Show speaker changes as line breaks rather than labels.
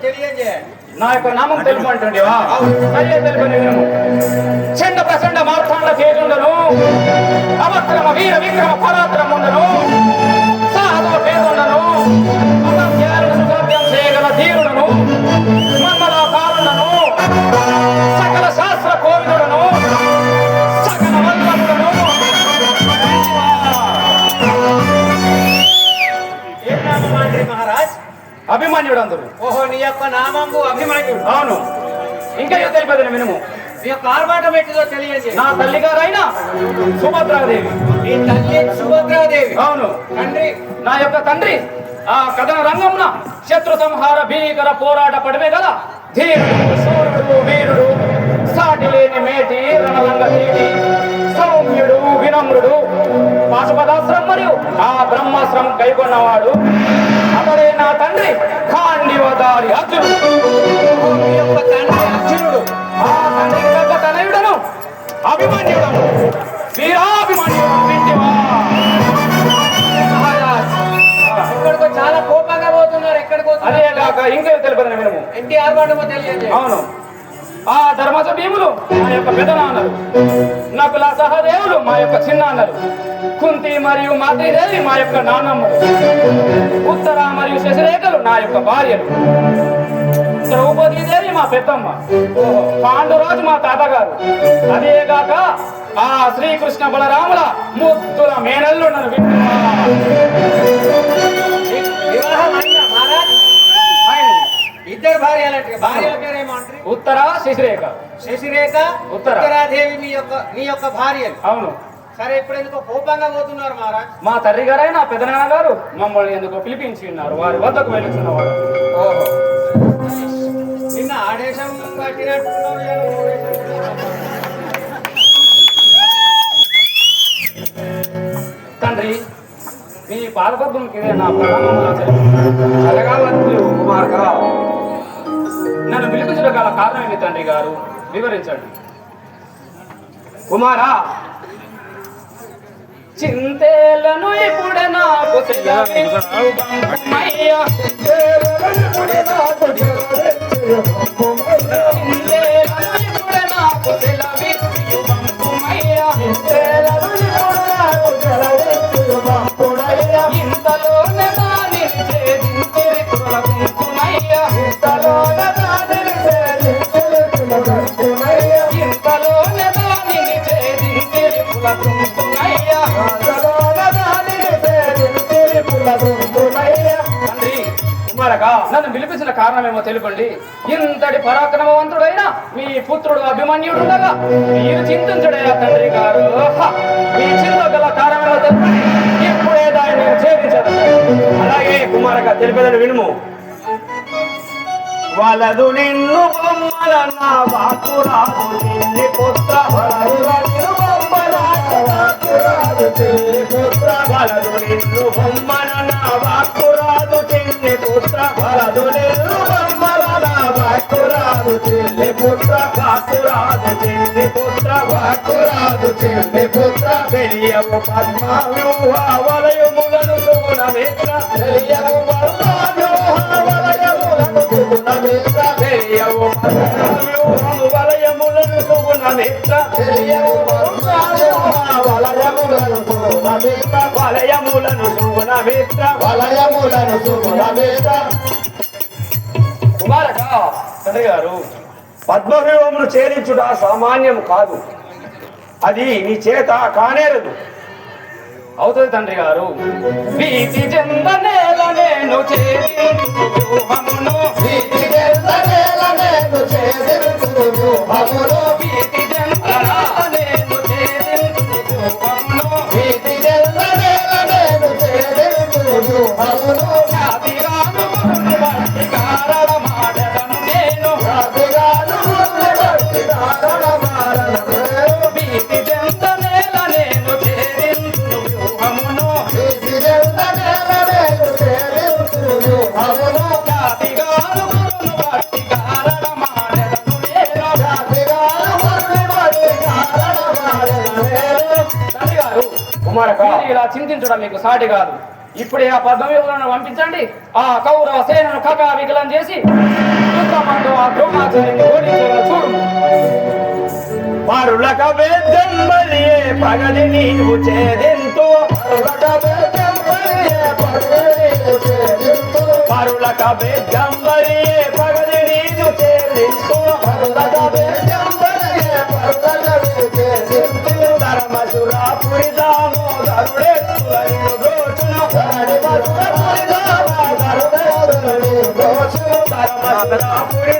తెలియజేయండి.
నా యొక్క నామం తెలుపంటుండేవా? సరే తెలుపని వినము. చండ ప్రచండ మార్తాండ తేజుండను, అవక్రమ వీర విక్రమ పరాక్రముండను, సాహస పేరుండను, అసత్యాలను సుసత్యం చేయగల ధీరుడను, మంగళాకారుడను, సకల శాస్త్ర కోవిదుడను, సకల వల్లభుడను.
ఏం నామం అంటే మహారాజ్?
అభిమన్యుడు అందరు.
ఓహో, నీ యొక్క నామంబు అభిమన్యుడు.
అవును. ఇంకా తెలిపదని వినుము.
నీ యొక్క ఆర్భాటం ఏంటిదో తెలియజేయండి.
నా తల్లి గారైన సుభద్రాదేవి.
నీ తల్లి సుభద్రాదేవి.
అవును.
తండ్రి
నా యొక్క తండ్రి ఆ కథన రంగంన శత్రు సంహార భీకర పోరాట పడిమే గల ధీరుడు, సూర్యుడు, వీరుడు, సాటి లేని మేటి రణరంగ తీటి, సౌమ్యుడు, వినమ్రుడు, పాశుపదాస్త్రం మరియు ఆ బ్రహ్మాస్త్రం కైకొన్నవాడు అతడే నా తండ్రి ఖాండివదారి అర్జునుడు.
నీ యొక్క తండ్రి అర్జునుడు.
ఆ తండ్రికి తగ్గ తనయుడను అభిమన్యుడను, వీరాభిమన్యుడు. వింటివా
మహారాజ్? ఎక్కడికో చాలా కోపంగా పోతున్నారు. ఎక్కడికో
అదే కాక ఇంకేం తెలిపదని వినము.
ఇంటి ఆర్భాటమో తెలియజేయండి.
అవును. ఆ ధర్మజ భీములు మా యొక్క పెదనాన్నలు, నకుల సహదేవులు మా యొక్క చిన్నాన్నలు, కుంతి మరియు మాతృదేవి మా యొక్క నాన్నమ్మలు, ఉత్తర మరియు శశిరేఖలు నా యొక్క భార్యలు, ద్రౌపదీదేవి మా పెద్దమ్మ, పాండురాజు మా తాతగారు, అదేగాక ఆ శ్రీకృష్ణ బలరాముల ముద్దుల మేనల్లు నన్ను
వివాహం అయిందా మహారాజ్? ఇద్దరు భార్యలంటే భార్యల పేరు ఏమంటారు?
ఉత్తర శశిరేఖ.
శశిరేఖ,
ఉత్తర.
ఉత్తరాదేవి నీ యొక్క భార్యలు.
అవును.
సరే, ఇప్పుడు ఎందుకో కోపంగా పోతున్నారు మహారాజ్?
మా తల్లి గారైన పెదనాన్న గారు మమ్మల్ని ఎందుకో పిలిపించి ఉన్నారు. వారి వద్దకు వెళుతున్నవాడు.
ఓహో, నిన్న ఆదేశం కట్టినట్టున్నావు.
తండ్రి, మీ పాదపద్మంకి నా ప్రణామములు జరగాలని కుమార్గా నన్ను పిలుపుచుట గల కారణం ఏమి తండ్రి గారు? వివరించండి. కుమారా, చింతేలను ఇప్పుడు నాకు సెలవియ్యా, చింతేలను ఇప్పుడు నాకు సెలవియ్యా, ఇంతలోనే దాని ఛేదించిరి కులకుంకుమయ్యా, ఇంతలోనే దానిని ఛేదించిరి కులకుంకుమయ్యా. తండ్రి కుమారగా, నన్ను పిలిపించిన కారణమేమో తెలుపండి. ఇంతటి పరాక్రమవంతుడైన మీ పుత్రుడు అభిమన్యుడుండగా మీరు చింతించుడయ్యా తండ్రి గారు. మీ చింత గల కారణమేమో తెలుపండి. ఇప్పుడే దాన్ని నేను ఛేదించదు. అలాగే కుమారగా తెలిపేదని వినుము. వలదు నిన్ను బొమ్మల నా వాకురాదు నిన్ని పుత్ర, వలదు నిన్ను బొమ్మల నా వాకురాదు నిన్ని పుత్ర, వలదు నిన్ను బొమ్మల నా వాకురాదు నిన్ని పుత్ర, వలదు నిన్ను బొమ్మల నా వాకురాదు నిన్ని పుత్ర, వాకురాదు నిన్ని పుత్ర, వాకురాదు నిన్ని పుత్ర. తెలియవు పద్మావ్యూహ వలయములను సుగుణ మిత్ర, తెలియవు పద్మావ్యూహ వలయములను సుగుణ మిత్ర, తెలియవు పద్మావ్యూహ వలయములను సుగుణ మిత్ర, తెలియవు పద్మావ్యూహ వలయములను సుగుణ మిత్ర, వలయములను సుగుణ మిత్ర, వలయములను సుగుణ మిత్ర. కుమారక తండ్రి గారు, పద్మవ్యూహమును ఛేదించుట సామాన్యం కాదు. అది నీ చేత కానేరదు. అవుతుంది తండ్రి గారు. వీటి చెంద నేల నేను వ్యూహమును, వీటి చెంద నేల నేను వ్యూహమును, వీటి చెంద నేను వ్యూహమును, వీటి చెంద నేల నేను వ్యూహమును. జాతిగాను బట్టి కారణమాడను నేను, జాతిగాను బట్టి కారణమాడను నేను. వీటి చెంద నేల నేను వ్యూహమును, వీటి చెంద నేల నేను వ్యూహమును. జాతిగాను బట్టి కారణమాడను నేను, జాతిగాను బట్టి కారణమాడను నేను. తండ్రి గారు, కుమారక, ఇలా చింతించడం మీకు సాటి కాదు. ఇప్పుడే ఆ పద్మవ్యూహాలను పంపించండి. ఆ కౌరవ సేనను కగా వికలం చేసి యుద్ధమందు ఆ ద్రోణాచార్యుని ఓడించేలా చూడు.
పరులక బెజ్జంబలియే పగలి నీవు చేదింతు పరులక బెజ్జంబలియే పగలి నీవు చేదింతు ధర్మసురాపురి దామోదరుడెత్తులను దోచును ధర్మసురాపురి